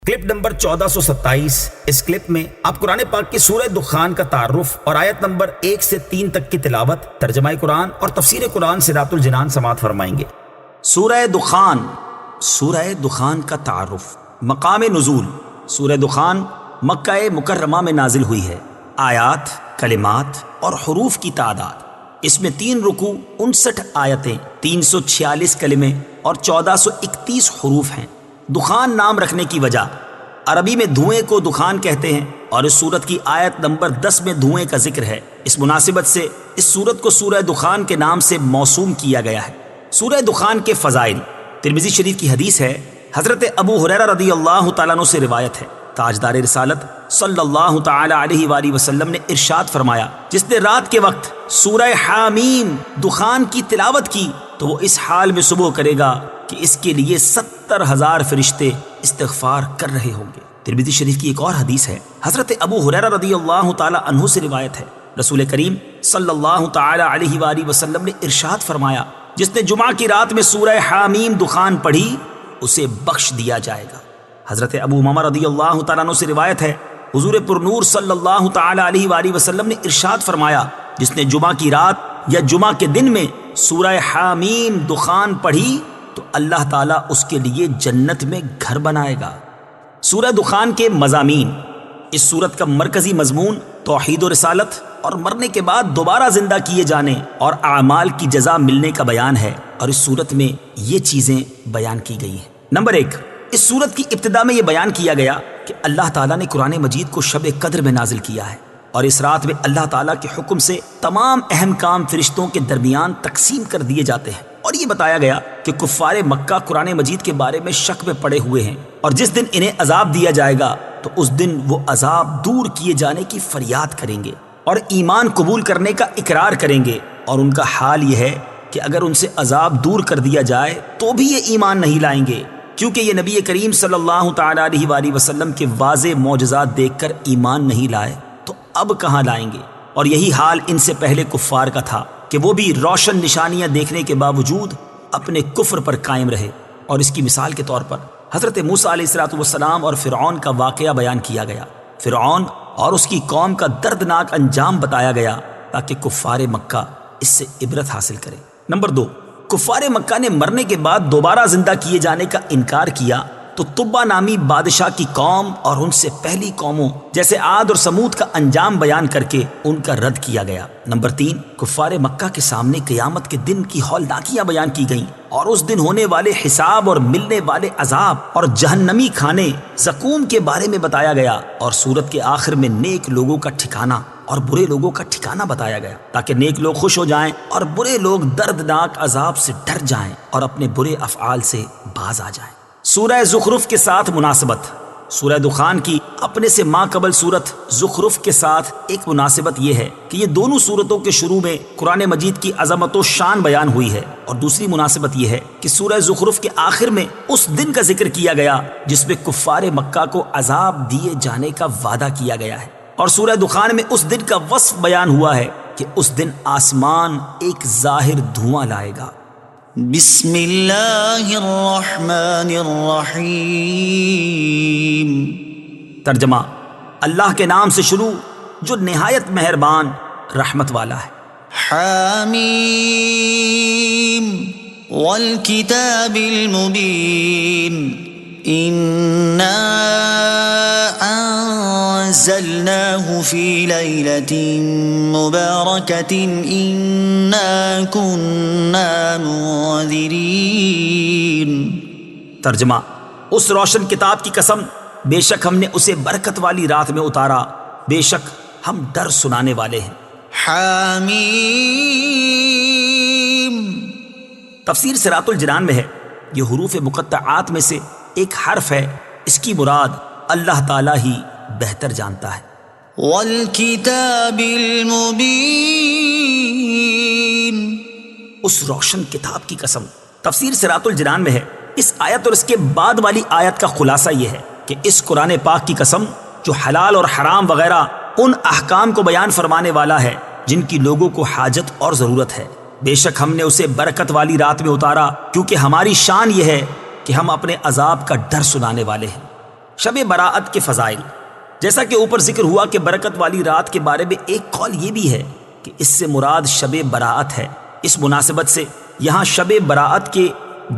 Clip number 1427۔ اس clip میں آپ قرآن پاک کی سورہ دخان کا تعارف اور آیت نمبر 1 سے 3 تک کی تلاوت، ترجمہ قرآن اور تفسیر قرآن صراط الجنان سماعت فرمائیں گے۔ سورہ دخان کا تعارف۔ مقام نزول: سورہ دخان مکہ مکرمہ میں نازل ہوئی ہے۔ آیات، کلمات اور حروف کی تعداد: اس میں 3 رکوع، 59 آیتیں، 346 کلمے اور 1431 حروف ہیں۔ دخان نام رکھنے کی وجہ: عربی میں دھوئیں کو دخان کہتے ہیں اور اس سورت کی آیت نمبر 10 میں دھوئیں کا ذکر ہے۔ اس مناسبت سے اس سورت کو سورہ دخان کے نام سے موسوم کیا گیا ہے۔ سورہ دخان کے فضائل: ترمذی شریف کی حدیث ہے، حضرت ابو ہریرہ رضی اللہ تعالیٰ عنہ سے روایت ہے، تاجدار رسالت صلی اللہ تعالی علیہ وآلہ وسلم نے ارشاد فرمایا، جس نے رات کے وقت سورہ حامیم دخان کی تلاوت کی تو وہ اس حال میں صبح کرے گا کہ اس کے لیے 70,000 فرشتے استغفار کر رہے ہوں گے۔ ترمذی شریف کی ایک اور حدیث ہے، حضرت ابو ہریرہ رضی اللہ تعالی عنہ سے روایت ہے، رسول کریم صلی اللہ تعالی علیہ وآلہ وسلم نے ارشاد فرمایا، جس نے جمعہ کی رات میں سورہ حامیم دخان پڑھی اسے بخش دیا جائے گا۔ حضرت ابو امامہ رضی اللہ تعالیٰ عنہ سے روایت ہے، حضور پر نور صلی اللہ تعالی علیہ وآلہ وسلم نے ارشاد فرمایا، جس نے جمعہ کی رات یا جمعہ کے دن میں سورہ حامیم دخان پڑھی تو اللہ تعالیٰ اس کے لیے جنت میں گھر بنائے گا۔ سورہ دخان کے مضامین: اس سورت کا مرکزی مضمون توحید و رسالت اور مرنے کے بعد دوبارہ زندہ کیے جانے اور اعمال کی جزا ملنے کا بیان ہے، اور اس سورت میں یہ چیزیں بیان کی گئی ہیں۔ نمبر 1، اس سورت کی ابتدا میں یہ بیان کیا گیا کہ اللہ تعالیٰ نے قرآن مجید کو شب قدر میں نازل کیا ہے، اور اس رات میں اللہ تعالیٰ کے حکم سے تمام اہم کام فرشتوں کے درمیان تقسیم کر دیے جاتے ہیں، اور یہ بتایا گیا کہ کفار مکہ قرآن مجید کے بارے میں شک میں پڑے ہوئے ہیں، اور جس دن انہیں عذاب دیا جائے گا تو اس دن وہ عذاب دور کیے جانے کی فریاد کریں گے اور ایمان قبول کرنے کا اقرار کریں گے، اور ان کا حال یہ ہے کہ اگر ان سے عذاب دور کر دیا جائے تو بھی یہ ایمان نہیں لائیں گے، کیونکہ یہ نبی کریم صلی اللہ تعالی علیہ وآلہ وسلم کے واضح معجزات دیکھ کر ایمان نہیں لائے تو اب کہاں لائیں گے۔ اور یہی حال ان سے پہلے کفار کا تھا کہ وہ بھی روشن نشانیاں دیکھنے کے باوجود اپنے کفر پر قائم رہے، اور اس کی مثال کے طور پر حضرت موسیٰ علیہ السلام اور فرعون کا واقعہ بیان کیا گیا۔ فرعون اور اس کی قوم کا دردناک انجام بتایا گیا تاکہ کفار مکہ اس سے عبرت حاصل کریں۔ نمبر 2، کفار مکہ نے مرنے کے بعد دوبارہ زندہ کیے جانے کا انکار کیا تو تبا نامی بادشاہ کی قوم اور ان سے پہلی قوموں جیسے عاد اور سمود کا انجام بیان کر کے ان کا رد کیا گیا۔ نمبر 3، کفار مکہ کے سامنے قیامت کے دن کی ہولناکیاں بیان کی گئیں، اور اس دن ہونے والے حساب اور ملنے والے عذاب اور جہنمی کھانے زقوم کے بارے میں بتایا گیا، اور سورت کے آخر میں نیک لوگوں کا ٹھکانہ اور برے لوگوں کا ٹھکانہ بتایا گیا تاکہ نیک لوگ خوش ہو جائیں اور برے لوگ دردناک عذاب سے ڈر جائیں اور اپنے برے افعال سے باز آ جائیں۔ سورہ زخرف کے ساتھ مناسبت: سورہ دخان کی اپنے سے ماں قبل سورت زخرف کے ساتھ ایک مناسبت یہ ہے کہ یہ دونوں سورتوں کے شروع میں قرآن مجید کی عظمت و شان بیان ہوئی ہے، اور دوسری مناسبت یہ ہے کہ سورہ زخرف کے آخر میں اس دن کا ذکر کیا گیا جس میں کفار مکہ کو عذاب دیے جانے کا وعدہ کیا گیا ہے، اور سورہ دخان میں اس دن کا وصف بیان ہوا ہے کہ اس دن آسمان ایک ظاہر دھواں لائے گا۔ بسم اللہ الرحمن الرحیم۔ ترجمہ: اللہ کے نام سے شروع جو نہایت مہربان رحمت والا ہے۔ حامیم والکتاب المبین انا انزلناه فی لیلۃ مبارکۃ انا کننا منذرین۔ ترجمہ: اس روشن کتاب کی قسم، بے شک ہم نے اسے برکت والی رات میں اتارا، بے شک ہم ڈر سنانے والے ہیں۔ حامیم۔ تفسیر صراط الجنان میں ہے، یہ حروف مقطعات میں سے ایک حرف ہے، اس کی مراد اللہ تعالیٰ ہی بہتر جانتا ہے۔ والکتاب المبین، اس روشن کتاب کی قسم۔ تفسیر صراط الجنان میں ہے، اس آیت اور اس کے بعد والی آیت کا خلاصہ یہ ہے کہ اس قرآن پاک کی قسم جو حلال اور حرام وغیرہ ان احکام کو بیان فرمانے والا ہے جن کی لوگوں کو حاجت اور ضرورت ہے، بے شک ہم نے اسے برکت والی رات میں اتارا، کیونکہ ہماری شان یہ ہے کہ ہم اپنے عذاب کا ڈر سنانے والے ہیں۔ شب براءت کے فضائل. جیسا کہ اوپر ذکر ہوا کہ برکت والی رات کے بارے میں ایک قول یہ بھی ہے کہ اس سے مراد شب براءت ہے. اس مناسبت سے یہاں شب براءت کے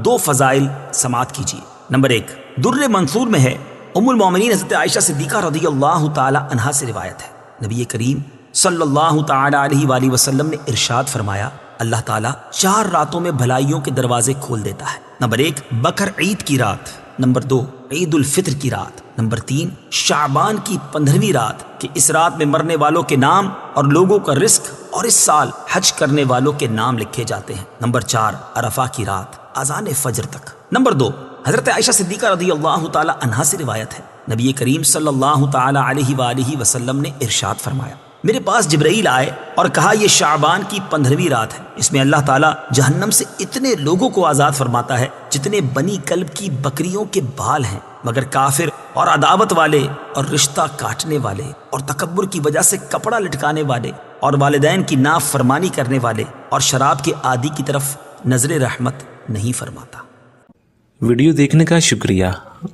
2 فضائل سماعت کیجیے. نمبر 1، در منصور میں ہے، ام المومنین حضرت عائشہ صدیقہ رضی اللہ تعالی عنہا سے روایت ہے، نبی کریم صلی اللہ تعالی علیہ وآلہ وسلم نے ارشاد فرمایا، اللہ تعالیٰ 4 راتوں میں بھلائیوں کے دروازے کھول دیتا ہے. نمبر 1، بکر عید کی رات. نمبر 2، عید الفطر کی رات. نمبر 3، شعبان کی 15ویں رات کہ اس رات میں مرنے والوں کے نام اور لوگوں کا رزق اور اس سال حج کرنے والوں کے نام لکھے جاتے ہیں. نمبر 4، عرفہ کی رات اذان فجر تک. نمبر 2، حضرت عائشہ صدیقہ رضی اللہ تعالی عنہا سے روایت ہے، نبی کریم صلی اللہ تعالی علیہ وآلہ وسلم نے ارشاد فرمایا، میرے پاس جبرائیل آئے اور کہا یہ شعبان کی 15ویں رات ہے، اس میں اللہ تعالیٰ جہنم سے اتنے لوگوں کو آزاد فرماتا ہے جتنے بنی کلب کی بکریوں کے بال ہیں، مگر کافر اور عداوت والے اور رشتہ کاٹنے والے اور تکبر کی وجہ سے کپڑا لٹکانے والے اور والدین کی نافرمانی کرنے والے اور شراب کے عادی کی طرف نظر رحمت نہیں فرماتا. ویڈیو دیکھنے کا شکریہ.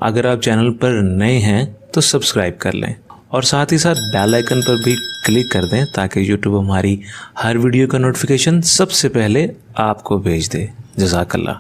اگر آپ چینل پر نئے ہیں تو سبسکرائب کر لیں اور ساتھ ہی ساتھ بیل آئیکن پر بھی کلک کر دیں تاکہ یوٹیوب ہماری ہر ویڈیو کا نوٹیفیکیشن سب سے پہلے آپ کو بھیج دے. جزاک اللہ.